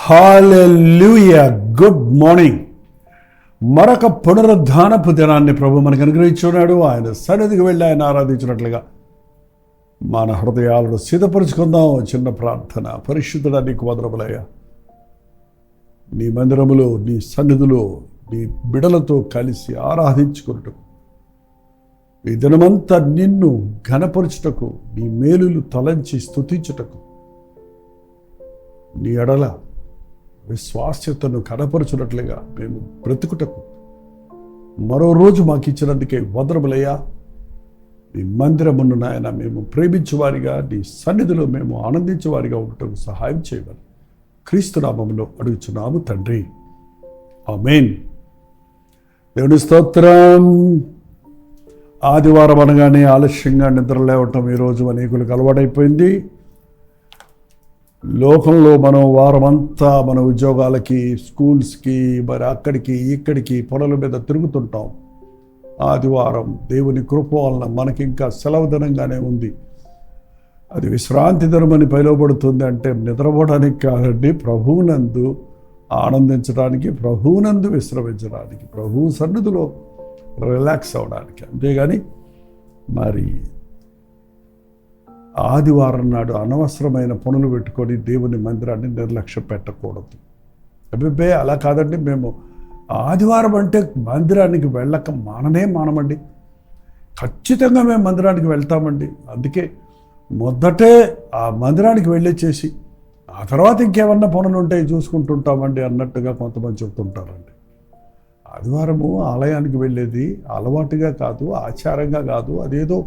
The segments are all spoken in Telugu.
హల్లెలూయా. Good morning. మరొక పునరుద్ధానపు దినాన్ని ప్రభు మనకు అనుగ్రహించున్నాడు. ఆయన సన్నిధికి వెళ్ళి ఆయన ఆరాధించినట్లుగా మన హృదయాలను సిద్ధపరుచుకుందాం. చిన్న ప్రార్థన. పరిశుద్ధుడా, నీకు వందనములయ్యా. నీ మందిరములో, నీ సన్నిధిలో నీ బిడలతో కలిసి ఆరాధించుకున్నట్టు, ఈ దినమంతా నిన్ను ఘనపరచుటకు, నీ మేలులు తలంచి స్తుతించుటకు, నీ ఎడల విశ్వాస్యతను కనపరుచున్నట్లుగా మేము బ్రతుకుటకు మరో రోజు మాకు ఇచ్చినందుకే వందనములయ్యా. నీ మందిరమును నాయన మేము ప్రేమించేవారిగా, నీ సన్నిధిలో మేము ఆనందించేవారిగా ఉండటకు సహాయం చేయమని క్రీస్తు నామములో అడుగుచున్నాము తండ్రి, ఆమేన్. దేవుని స్తోత్రం. ఆదివారం అనగానే ఆలస్యంగా నిద్ర లేవటం ఈరోజు అనేకులకు అలవాటైపోయింది. లోకంలో మనం వారమంతా మన ఉద్యోగాలకి, స్కూల్స్కి, మరి అక్కడికి ఇక్కడికి పనుల మీద తిరుగుతుంటాం. ఆదివారం దేవుని కృప వలన మనకి ఇంకా సెలవు దినంగానే ఉంది. అది విశ్రాంతి దినమని పిలువబడుతుంది. అంటే నిద్రపోవడానికి కాదండి, ప్రభువునందు ఆనందించడానికి, ప్రభువునందు విశ్రమించడానికి, ప్రభువు సన్నిధిలో రిలాక్స్ అవ్వడానికి. అంతేగాని మరి ఆదివారం నాడు అనవసరమైన పనులు పెట్టుకొని దేవుని మందిరాన్ని నిర్లక్ష్య పెట్టకూడదు. అభిప్రాయ అలా కాదండి. మేము ఆదివారం అంటే మందిరానికి వెళ్ళక మానమండి. ఖచ్చితంగా మేము మందిరానికి వెళ్తామండి. అందుకే మొదటే ఆ మందిరానికి వెళ్ళేసేసి ఆ తర్వాత ఇంకేమన్నా పనులు ఉంటాయి చూసుకుంటుంటామండి అన్నట్టుగా కొంతమంది చెబుతుంటారండి. ఆదివారము ఆలయానికి వెళ్ళేది అలవాటుగా కాదు, ఆచారంగా కాదు, అదేదో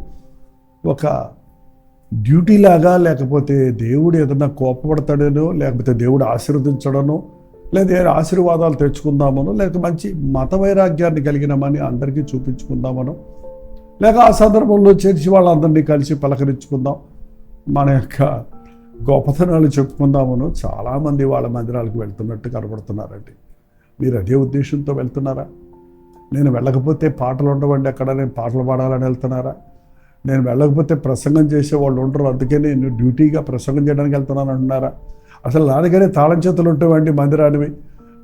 ఒక డ్యూటీ లాగా, లేకపోతే దేవుడు ఏదన్నా కోపపడతాడనో, లేకపోతే దేవుడు ఆశీర్వదించడనో, లేదా ఆశీర్వాదాలు తెచ్చుకుందామనో, లేక మంచి మత వైరాగ్యాన్ని కలిగినామని అందరికీ చూపించుకుందామనో, లేక ఆ సందర్భంలో చేర్చి వాళ్ళందరినీ కలిసి పలకరించుకుందాం, మన యొక్క గొప్పతనాలు చెప్పుకుందామనో చాలామంది వాళ్ళ మందిరాలకు వెళ్తున్నట్టు కనబడుతున్నారండి. మీరు అదే ఉద్దేశంతో వెళ్తున్నారా? నేను వెళ్ళకపోతే పాటలు ఉండవండి అక్కడ, నేను పాటలు పాడాలని వెళ్తున్నారా? నేను వెళ్ళకపోతే ప్రసంగం చేసేవాళ్ళు ఉండరు, అందుకే నేను డ్యూటీగా ప్రసంగం చేయడానికి వెళ్తున్నాను అంటున్నారా? అసలు నా దగ్గరే తాళం చేతులు ఉంటావండి మందిరానివి.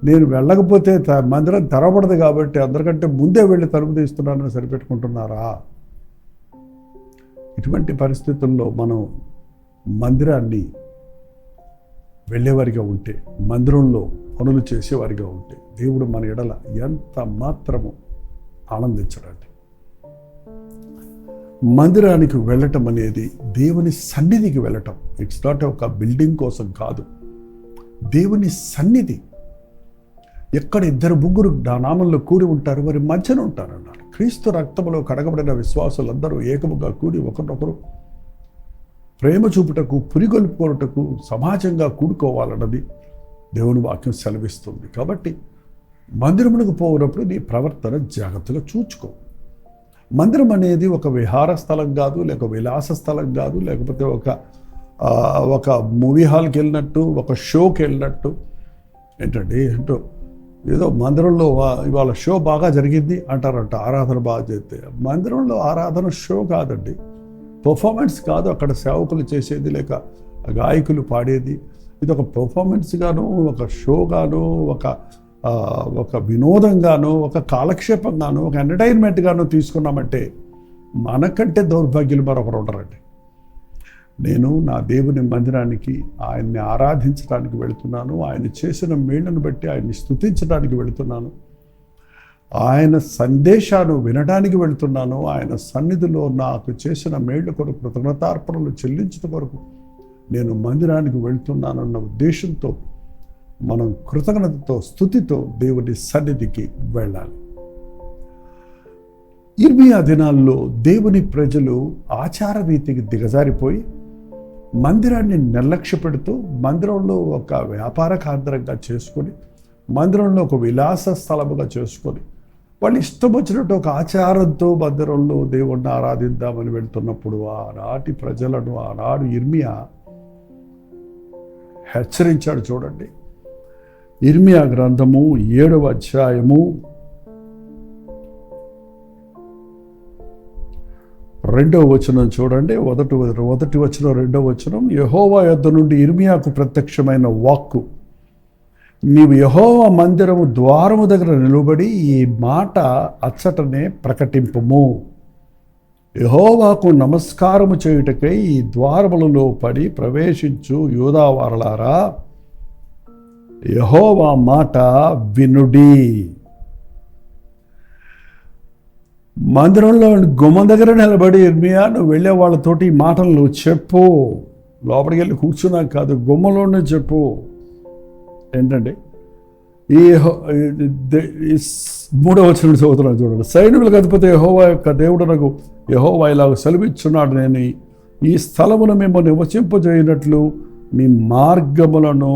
నేను వెళ్ళకపోతే మందిరం తెరవబడదు కాబట్టి అందరికంటే ముందే వెళ్ళి తలుపు తీస్తున్నానని సరిపెట్టుకుంటున్నారా? ఇటువంటి పరిస్థితుల్లో మనం మందిరాన్ని వెళ్ళేవారిగా ఉంటే, మందిరంలో పనులు చేసేవారిగా ఉంటే దేవుడు మన ఎడల ఎంత మాత్రము ఆనందించడండి. మందిరానికి వెళ్ళటం అనేది దేవుని సన్నిధికి వెళ్ళటం. ఇట్స్ నాట్ ఒక బిల్డింగ్ కోసం కాదు, దేవుని సన్నిధి. ఎక్కడ ఇద్దరు ముగ్గురు నా నామంలో కూడి ఉంటారు, వారి మధ్యన ఉంటారు అన్నారు. క్రీస్తు రక్తములో కడగబడిన విశ్వాసులందరూ ఏకముగా కూడి ఒకరినొకరు ప్రేమ చూపుటకు, పురిగొల్పుకొనుటకు, సమాజంగా కూడుకోవాలన్నది దేవుని వాక్యం సెలవిస్తుంది. కాబట్టి మందిరమునకు పోయినప్పుడు నీ ప్రవర్తన జాగ్రత్తగా చూచుకో. మందిరం అనేది ఒక విహార స్థలం కాదు, లేక విలాస స్థలం కాదు, లేకపోతే ఒక మూవీ హాల్కి వెళ్ళినట్టు, ఒక షోకి వెళ్ళినట్టు. ఏంటండి ఏంటో ఏదో మందిరంలో ఇవాళ షో బాగా జరిగింది అంటారంట, ఆరాధన బాగా చేస్తే. మందిరంలో ఆరాధన షో కాదండి, పర్ఫార్మెన్స్ కాదు అక్కడ సేవకులు చేసేది, లేక గాయకులు పాడేది. ఇది ఒక పర్ఫార్మెన్స్గాను, ఒక షోగాను, ఒక వినోదంగాను, ఒక కాలక్షేపంగాను, ఒక ఎంటర్టైన్మెంట్గాను తీసుకున్నామంటే మనకంటే దౌర్భాగ్యులు మరొకరు ఉండరండి. నేను నా దేవుని మందిరానికి ఆయన్ని ఆరాధించడానికి వెళుతున్నాను, ఆయన చేసిన మేళ్లను బట్టి ఆయన్ని స్తుతించడానికి వెళుతున్నాను, ఆయన సందేశాన్ని వినడానికి వెళుతున్నాను, ఆయన సన్నిధిలో నాకు చేసిన మేళ్ల కొరకు కృతజ్ఞతార్పణలు చెల్లించడం కొరకు నేను మందిరానికి వెళుతున్నానన్న ఉద్దేశంతో మనం కృతజ్ఞతతో, స్తుతితో దేవుని సన్నిధికి వెళ్ళాలి. ఇర్మియా దినాల్లో దేవుని ప్రజలు ఆచార రీతికి దిగజారిపోయి మందిరాన్ని నిర్లక్ష్య పెడుతూ, మందిరంలో ఒక వ్యాపార కేంద్రంగా చేసుకొని, మందిరంలో ఒక విలాస స్థలముగా చేసుకొని, వాళ్ళు ఇష్టం వచ్చినట్టు ఒక ఆచారంతో మందిరంలో దేవుణ్ణి ఆరాధిద్దామని వెళ్తున్నప్పుడు ఆనాటి ప్రజలను ఆనాడు ఇర్మియా హెచ్చరించాడు. చూడండి, ఇర్మియా గ్రంథము 7వ అధ్యాయము 2వ వచనం చూడండి. మొదటి వచనం 2వ వచనం. యెహోవా యొద్ద నుండి ఇర్మియాకు ప్రత్యక్షమైన వాక్కు, నీవు యెహోవా మందిరము ద్వారము దగ్గర నిలబడి ఈ మాట అచ్చటనే ప్రకటింపుము. యెహోవాకు నమస్కారము చేయుటకై ఈ ద్వారములలో పడి ప్రవేశించు యూదావారలారా, యెహోవా మాట వినుడి. మందిరంలో గుమ్మం దగ్గర నిలబడి ఇర్మియా, నువ్వు వెళ్ళే వాళ్ళతోటి ఈ మాటలు నువ్వు చెప్పు. లోపలికి వెళ్ళి కూర్చున్నా కాదు, గుమ్మలోనే చెప్పు. ఏంటంటే ఈ 3వ వచనం చదువుతున్నాను చూడండి. సైనికులకు అధిపతి యెహోవా యొక్క దేవుడునకు యెహోవా ఇలాగ సెలవిచ్చున్నాడు, నేను ఈ స్థలమును మేము నివసింపజేయనట్లు మీ మార్గములను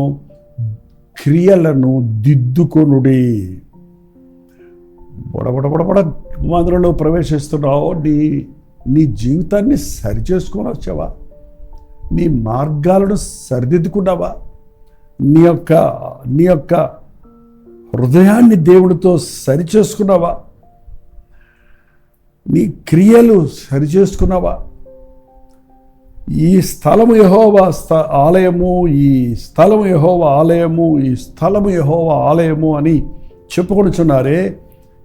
క్రియలను దిద్దుకొనుడి. బొడబొడబొడబొడ మందిరంలో ప్రవేశిస్తున్నావు, నీ జీవితాన్ని సరిచేసుకొని వచ్చావా? నీ మార్గాలను సరిదిద్దుకున్నావా? నీ యొక్క హృదయాన్ని దేవుడితో సరిచేసుకున్నావా? నీ క్రియలు సరిచేసుకున్నావా? ఈ స్థలము యెహోవా ఆలయము, ఈ స్థలము యెహోవా ఆలయము, ఈ స్థలము యెహోవా ఆలయము అని చెప్పుకొనుచున్నారే,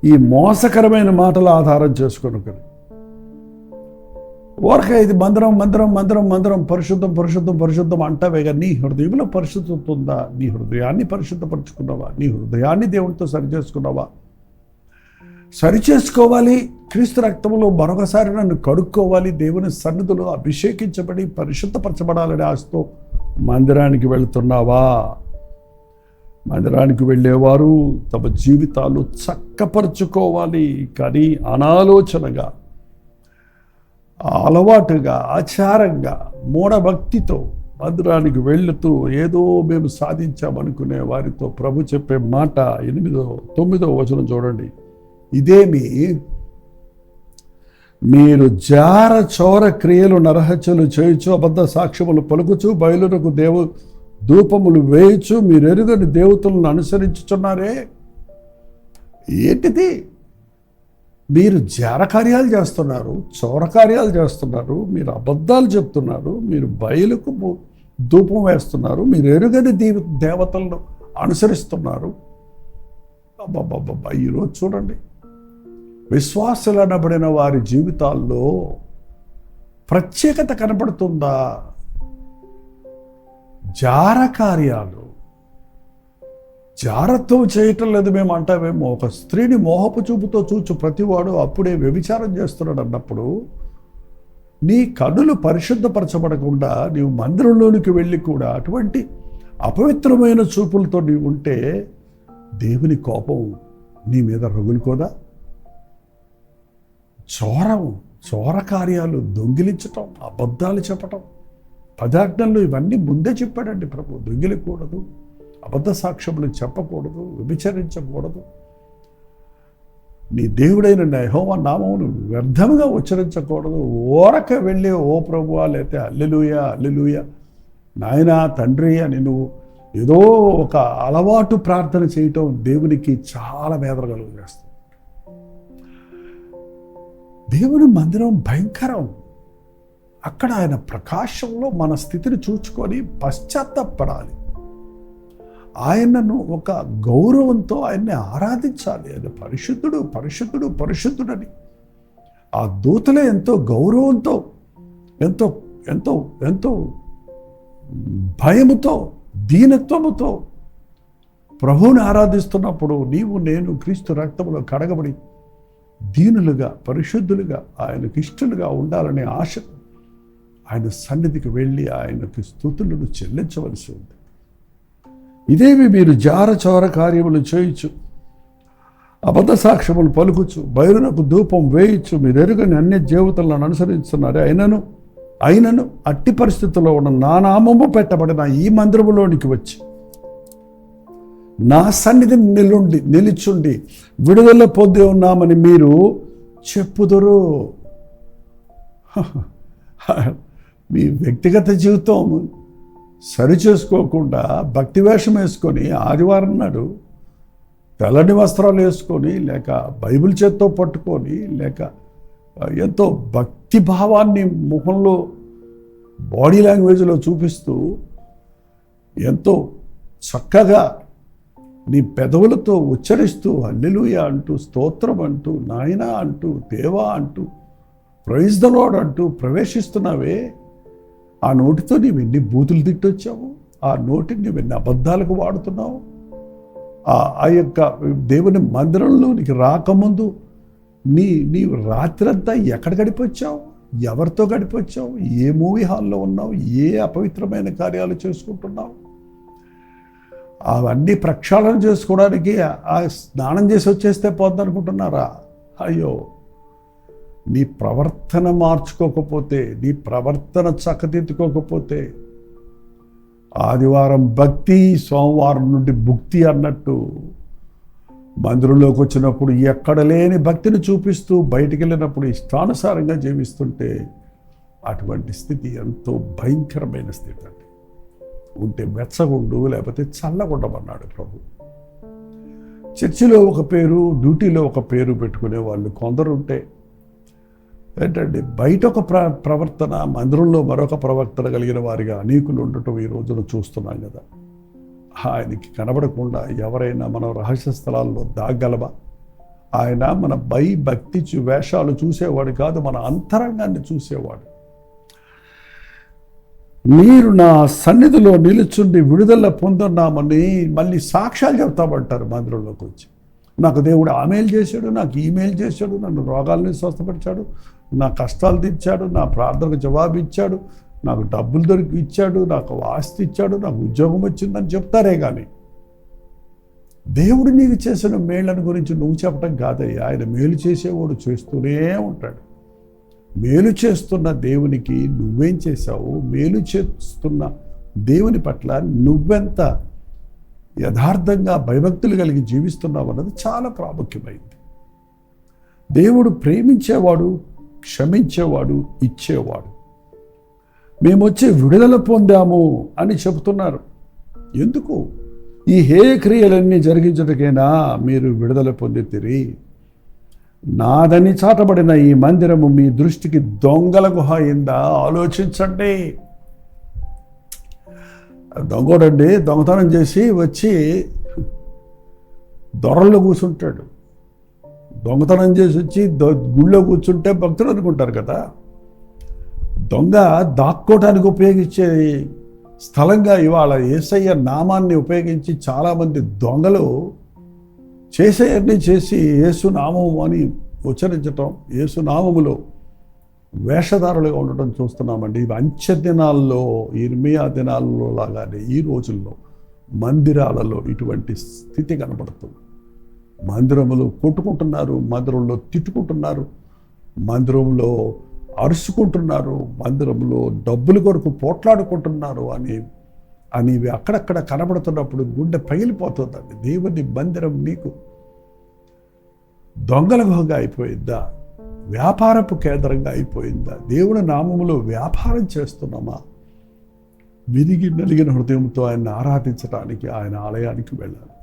ఈ మోసకరమైన మాటల ఆధారం చేసుకొని ఓరక ఇది మందిరం మందిరం మందిరం మందిరం పరిశుద్ధం పరిశుద్ధం పరిశుద్ధం అంటావే కానీ నీ హృదయంలో పరిశుద్ధత ఉందా? నీ హృదయాన్ని పరిశుద్ధపరచుకున్నావా? నీ హృదయాన్ని దేవునితో సరిచేసుకున్నావా? సరిచేసుకోవాలి. క్రీస్తు రక్తంలో మరొకసారి నన్ను కడుక్కోవాలి, దేవుని సన్నిధిలో అభిషేకించబడి పరిశుద్ధపరచబడాలని ఆశతో మందిరానికి వెళుతున్నావా? మందిరానికి వెళ్ళేవారు తమ జీవితాలు చక్కపరుచుకోవాలి, కానీ అనాలోచనగా, అలవాటుగా, ఆచారంగా, మూఢభక్తితో మందిరానికి వెళుతూ ఏదో మేము సాధించామనుకునే వారితో ప్రభు చెప్పే మాట 9వ వచనం చూడండి. ఇదేమి మీరు జార చోర క్రియలు నరహత్యలు చేయుచు అబద్ధ సాక్ష్యములు పలుకుచు బయలునకు ధూపములు వేయచ్చు మీరెరుగని దేవతలను అనుసరించుచున్నారే. ఏంటిది? మీరు జార కార్యాలు చేస్తున్నారు, చోర కార్యాలు చేస్తున్నారు, మీరు అబద్ధాలు చెప్తున్నారు, మీరు బయలుకు ధూపం వేస్తున్నారు, మీరు ఎరుగని దేవతలను అనుసరిస్తున్నారు. అబ్బబ్బబ్బబ్బా, ఈరోజు చూడండి, విశ్వాసులు అనబడిన వారి జీవితాల్లో ప్రత్యేకత కనపడుతుందా? జార కార్యాలు, జారత్వం చేయటం లేదు మేము అంటావేమో. ఒక స్త్రీని మోహపు చూపుతో చూచు ప్రతివాడు అప్పుడే వ్యభిచారం చేస్తున్నాడు అన్నప్పుడు నీ కన్నులు పరిశుద్ధపరచబడకుండా నీవు మందిరంలోనికి వెళ్ళి కూడా అటువంటి అపవిత్రమైన చూపులతో నీవు ఉంటే దేవుని కోపం నీ మీద రగులుకోదా? చోర కార్యాలు, దొంగిలించటం, అబద్ధాలు చెప్పటం, 10 ఆజ్ఞల్లో ఇవన్నీ ముందే చెప్పాడండి ప్రభు. దొంగిలకూడదు, అబద్ధ సాక్ష్యములు చెప్పకూడదు, వ్యభిచరించకూడదు, నీ దేవుడైన యెహోవా నామమును వ్యర్థముగా ఉచ్చరించకూడదు. ఓరక వెళ్ళి ఓ ప్రభువా లేతే హల్లెలూయా హల్లెలూయా నాయనా తండ్రి అని నువ్వు ఏదో ఒక అలవాటు ప్రార్థన చేయటం దేవునికి చాలా వేదన కలుగజేస్తుంది. దేవుని మందిరం భయంకరం. అక్కడ ఆయన ప్రకాశంలో మన స్థితిని చూచుకొని పశ్చాత్తాపడాలి. ఆయనను ఒక గౌరవంతో ఆయన్ని ఆరాధించాలి. ఆయన పరిశుద్ధుడు పరిశుద్ధుడు పరిశుద్ధుడని ఆ దూతలే ఎంతో గౌరవంతో, ఎంతో ఎంతో ఎంతో భయముతో, దీనత్వముతో ప్రభువుని ఆరాధిస్తున్నప్పుడు నీవు నేను క్రీస్తు రక్తములో కడగబడి దీనులుగా, పరిశుద్ధులుగా, ఆయనకు ఇష్టలుగా ఉండాలనే ఆశ ఆయన సన్నిధికి వెళ్ళి ఆయనకు స్తుతులను చెల్లించవలసి ఉంది. ఇదేమి మీరు జారచోర కార్యములు చేయుచు అబద్ధ సాక్ష్యములు పలుకుచు బయలునకు ధూపం వేయచ్చు మీరు ఎరుగని అన్య దేవతలను అనుసరిస్తున్నారే. అయినను అట్టి పరిస్థితుల్లో ఉన్న నా నామము పెట్టబడిన ఈ మందిరములోనికి వచ్చి నా సన్నిధిని నిలుచుండి విడుదల పొంది ఉన్నామని మీరు చెప్పుదురు. మీ వ్యక్తిగత జీవితం సరి చేసుకోకుండా భక్తి వేషం వేసుకొని ఆదివారం నాడు తెల్లని వస్త్రాలు వేసుకొని, లేక బైబిల్ చేత్తో పట్టుకొని, లేక ఎంతో భక్తి భావాన్ని ముఖంలో బాడీ లాంగ్వేజ్లో చూపిస్తూ ఎంతో చక్కగా నీ పెదవులతో ఉచ్చరిస్తూ హల్లెలూయా అంటూ, స్తోత్రం అంటూ, నాయనా అంటూ, దేవా అంటూ, ప్రైజ్ ద లార్డ్ అంటూ ప్రవేశిస్తున్నావే, ఆ నోటితో నీవు ఎన్ని బూతులు తిట్టొచ్చావు, ఆ నోటిని నువ్వు ఎన్ని అబద్ధాలకు వాడుతున్నావు. ఆ యొక్క దేవుని మందిరంలోనికి రాకముందు నీవు రాత్రంతా ఎక్కడ గడిపొచ్చావు, ఎవరితో గడిపొచ్చావు, ఏ మూవీ హాల్లో ఉన్నావు, ఏ అపవిత్రమైన కార్యాలు చేసుకుంటున్నావు. అవన్నీ ప్రక్షాళన చేసుకోవడానికి ఆ స్నానం చేసి వచ్చేస్తే పోద్దనుకుంటున్నారా? అయ్యో, నీ ప్రవర్తన మార్చుకోకపోతే, నీ ప్రవర్తన చక్కదిద్దుకోకపోతే, ఆదివారం భక్తి, సోమవారం నుండి భుక్తి అన్నట్టు మందిరంలోకి వచ్చినప్పుడు ఎక్కడ లేని భక్తిని చూపిస్తూ బయటికి వెళ్ళినప్పుడు ఇష్టానుసారంగా జీవిస్తుంటే అటువంటి స్థితి ఎంతో భయంకరమైన స్థితి అండి. ఉంటే మెచ్చగుండు, లేకపోతే చల్లగుండమన్నాడు ప్రభు. చర్చిలో ఒక పేరు, డ్యూటీలో ఒక పేరు పెట్టుకునే వాళ్ళు కొందరు ఉంటే ఏంటంటే బయట ఒక ప్రవర్తన, మందిరంలో మరొక ప్రవర్తన కలిగిన వారిగా అనేకులు ఉండటం ఈ రోజున చూస్తున్నాం కదా. ఆయనకి కనబడకుండా ఎవరైనా మనం రహస్య స్థలాల్లో దాగలమా? ఆయన మన భక్తి వేషాలు చూసేవాడు కాదు, మన అంతరంగాన్ని చూసేవాడు. మీరు నా సన్నిధిలో నిలుచుండి విడుదల పొందున్నామని మళ్ళీ సాక్ష్యాలు చెప్తామంటారు మందిరంలోకి వచ్చి. నాకు దేవుడు ఆమెయిల్ చేశాడు, నాకు ఈమెయిల్ చేశాడు, నన్ను రోగాలని స్వస్థపరిచాడు, నా కష్టాలు తీర్చాడు, నా ప్రార్థనకు జవాబు ఇచ్చాడు, నాకు డబ్బులు దొరికి ఇచ్చాడు, నాకు ఆస్తి ఇచ్చాడు, నాకు ఉద్యోగం వచ్చిందని చెప్తారే కానీ దేవుడు నీకు చేసిన మేళ్ళని గురించి నువ్వు చెప్పడం కాదయ్యా. ఆయన మేలు చేసేవాడు చేస్తూనే ఉంటాడు. మేలు చేస్తున్న దేవునికి నువ్వేం చేశావు, మేలు చేస్తున్న దేవుని పట్ల నువ్వెంత యథార్థంగా భయభక్తులు కలిగి జీవిస్తున్నావు అన్నది చాలా ప్రాముఖ్యమైంది. దేవుడు ప్రేమించేవాడు, క్షమించేవాడు, ఇచ్చేవాడు. మేము వచ్చి విడుదల పొందాము అని చెబుతున్నారు. ఎందుకు? ఈ హేయ క్రియలన్నీ జరిగించటకైనా మీరు విడుదల పొందితిరి. నాదని చాటబడిన ఈ మందిరము మీ దృష్టికి దొంగల గుహ అయిందా? ఆలోచించండి. దొంగోడండి దొంగతనం చేసి వచ్చి దొరల్లో కూర్చుంటాడు. దొంగతనం చేసి వచ్చి గుళ్ళో కూర్చుంటే భక్తులు అనుకుంటారు కదా. దొంగ దాక్కోవటానికి ఉపయోగించే స్థలంగా ఇవాళ యేసయ్య నామాన్ని ఉపయోగించి చాలామంది దొంగలు చేసేయన్నీ చేసి యేసునామము అని ఉచ్చరించటం, యేసునామములో వేషధారులుగా ఉండటం చూస్తున్నామండి. ఇవి అంచె దినాల్లో, ఇర్మియా దినాల్లో లాగానే ఈ రోజుల్లో మందిరాలలో ఇటువంటి స్థితి కనబడుతుంది. మందిరములో కొట్టుకుంటున్నారు, మందిరంలో తిట్టుకుంటున్నారు, మందిరంలో అరుచుకుంటున్నారు, మందిరంలో డబ్బుల కొరకు పోట్లాడుకుంటున్నారు అని ఇవి అక్కడక్కడ కనబడుతున్నప్పుడు గుండె పగిలిపోతుందండి. దేవుని మందిరం నీకు దొంగల గుహగా అయిపోయిందా? వ్యాపారపు కేంద్రంగా అయిపోయిందా? దేవుని నామములో వ్యాపారం చేస్తున్నామా? విరిగి నలిగిన హృదయంతో ఆయన్ని ఆరాధించడానికి ఆయన ఆలయానికి వెళ్ళాలి.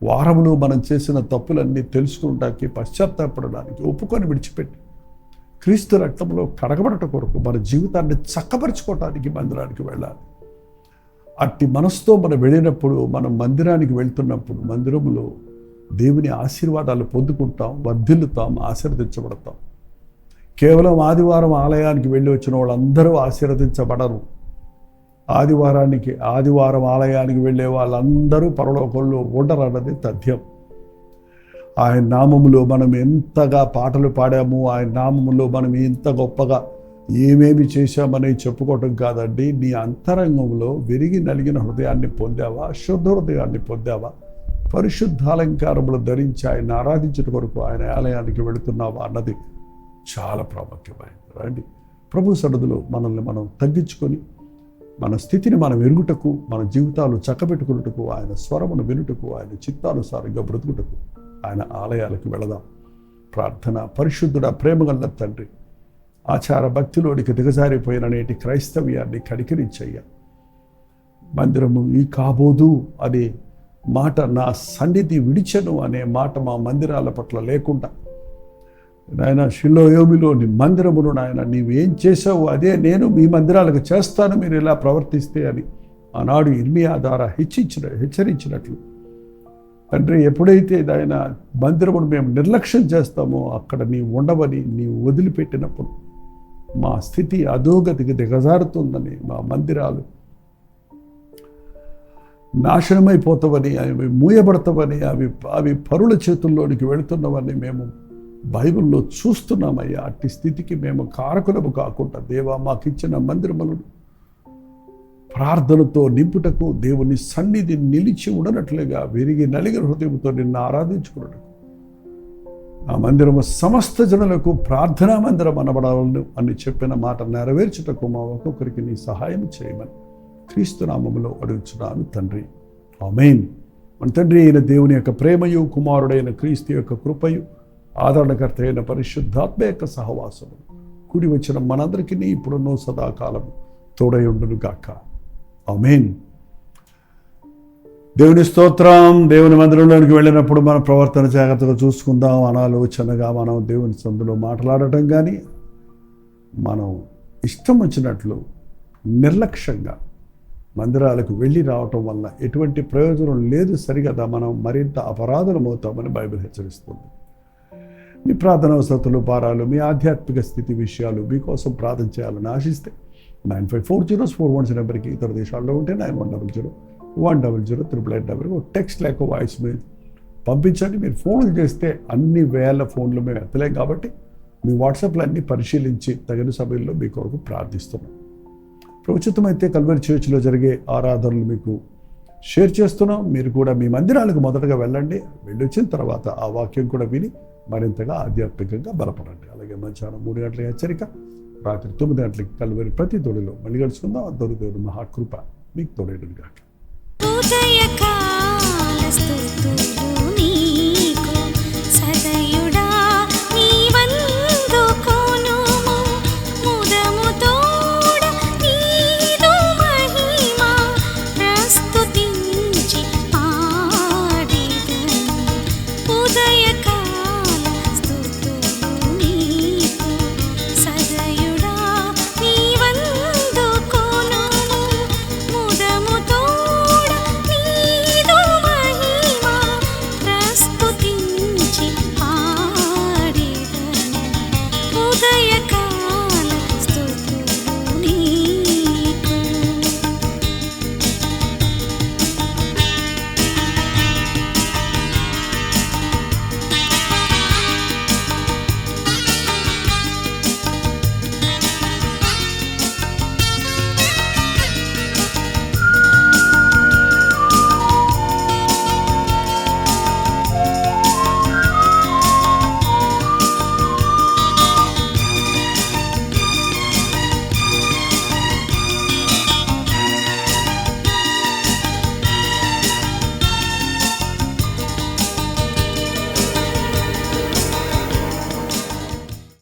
వారములో మనం చేసిన తప్పులన్నీ తెలుసుకుంటానికి, పశ్చాత్తాపడడానికి, ఒప్పుకొని విడిచిపెట్టి క్రీస్తు రక్తంలో కడగబడట కొరకు మన జీవితాన్ని చక్కపరుచుకోవటానికి మందిరానికి వెళ్ళాలి. అట్టి మనసుతో మనం వెళ్ళినప్పుడు, మనం మందిరానికి వెళ్తున్నప్పుడు మందిరములో దేవుని ఆశీర్వాదాలు పొందుకుంటాం, వర్ధిల్లుతాం, ఆశీర్వదించబడతాం. కేవలం ఆదివారం ఆలయానికి వెళ్ళి వచ్చిన వాళ్ళందరూ ఆశీర్వదించబడరు. ఆదివారం ఆలయానికి వెళ్ళే వాళ్ళందరూ పరలోకంలో ఉండరన్నది తథ్యం. ఆయన నామములో మనం ఎంతగా పాటలు పాడాము, ఆయన నామములో మనం ఎంత గొప్పగా ఏమేమి చేశామని చెప్పుకోవటం కాదండి. నీ అంతరంగంలో విరిగి నలిగిన హృదయాన్ని పొందావా? శుద్ధ హృదయాన్ని పొందావా? పరిశుద్ధాలంకారములు ధరించి ఆయన ఆరాధించడం కొరకు ఆయన ఆలయానికి వెళుతున్నావా అన్నది చాలా ప్రాముఖ్యమైనది. రండి, ప్రభు సన్నిధిలో మనల్ని మనం తగ్గించుకొని మన స్థితిని మనం ఎరుగుటకు, మన జీవితాలు చక్కబెట్టుకున్నటకు, ఆయన స్వరమును వినుటకు, ఆయన చిత్తానుసారంగా బ్రతుకుటకు ఆయన ఆలయాలకు వెళదాం. ప్రార్థన. పరిశుద్ధుడ, ప్రేమగల తండ్రి, ఆచార భక్తిలోనికి దిగజారిపోయిన నేటి క్రైస్తవ్యాన్ని కనికరించయ్యా. మందిరము ఈ కాబోదు అనే మాట, నా సన్నిధి విడిచెను అనే మాట మా మందిరాల పట్ల లేకుండా, నాయన షిలోయోమిలోని మందిరమును నాయన నీవేం చేసావు అదే నేను మీ మందిరాలకు చేస్తాను మీరు ఇలా ప్రవర్తిస్తే అని ఆనాడు ఇర్మియా ద్వారా హెచ్చరించినట్లు తండ్రి, ఎప్పుడైతే ఆయన మందిరమును మేము నిర్లక్ష్యం చేస్తామో అక్కడ నీవు ఉండవని నీవు వదిలిపెట్టినప్పుడు మా స్థితి అధోగతికి దిగజారుతుందని, మా మందిరాలు నాశనమైపోతావని, అవి మూయబడతావని, అవి పరుల చేతుల్లోనికి వెళుతున్నవని మేము బైబిల్లో చూస్తున్నామయ్యా. అట్టి స్థితికి మేము కారకులము కాకుండా దేవా మాకిచ్చిన మందిరములను ప్రార్థనతో నింపుటకు, దేవుని సన్నిధి నిలిచి ఉండనట్లుగా విరిగి నలిగిన హృదయంతో నిన్ను ఆరాధించుకున్నట్టు ఆ మందిరము సమస్త జనులకు ప్రార్థనా మందిరం అనబడాలను అని చెప్పిన మాట నెరవేర్చుటకు మా ఒక్కొక్కరికి నీ సహాయం చేయమని క్రీస్తు నామములో అడుగుచున్నాను తండ్రి. ఆమేన్. మన తండ్రి అయిన దేవుని యొక్క ప్రేమయు, కుమారుడైన క్రీస్తు యొక్క కృపయు, ఆదరణకర్త అయిన పరిశుద్ధాత్మ యొక్క సహవాసము కూడి వచ్చిన మనందరికీ ఇప్పుడున్నో సదాకాలము తోడై ఉండును గాక. ఆమేన్. దేవుని స్తోత్రం. దేవుని మందిరంలోనికి వెళ్ళినప్పుడు మన ప్రవర్తన జాగ్రత్తగా చూసుకుందాం. అనాలోచనగా మనం దేవుని సందులో మాట్లాడటం కానీ, మనం ఇష్టం వచ్చినట్లు నిర్లక్ష్యంగా మందిరాలకు వెళ్ళి రావటం వల్ల ఎటువంటి ప్రయోజనం లేదు. సరిగదా, మనం మరింత అపరాధులమవుతామని బైబిల్ హెచ్చరిస్తుంది. మీ ప్రార్థన అవసరతలు, భారాలు, మీ ఆధ్యాత్మిక స్థితి విషయాలు మీకోసం ప్రార్థన చేయాలని ఆశిస్తే 954041 నెంబర్కి, ఇతర దేశాల్లో ఉంటే 9100100800 టెక్స్ట్ లేక వాయిస్ మెయిల్ పంపించండి. మీరు ఫోన్లు చేస్తే అన్ని వేల ఫోన్లు మేము ఎత్తలేం కాబట్టి మీ వాట్సాప్లో అన్ని పరిశీలించి తగిన సమయంలో మీ కొరకు ప్రార్థిస్తున్నాం. ప్రవచితమైతే కల్వరి చర్చిలో జరిగే ఆరాధనలు మీకు షేర్ చేస్తున్నాం. మీరు కూడా మీ మందిరాలకు మొదటగా వెళ్ళండి. వెళ్ళొచ్చిన తర్వాత ఆ వాక్యం కూడా విని మరింతగా ఆధ్యాత్మికంగా బలపడండి. అలాగే మధ్యాహ్నం 3 గంటలకి హెచ్చరిక, రాత్రి 9 గంటలకి కల్వరి ప్రతి తోడిలో మళ్ళీ కలుసుకుందాం. దేవుని మహాకృప మీకు తోడేడు గాక. ఉదయ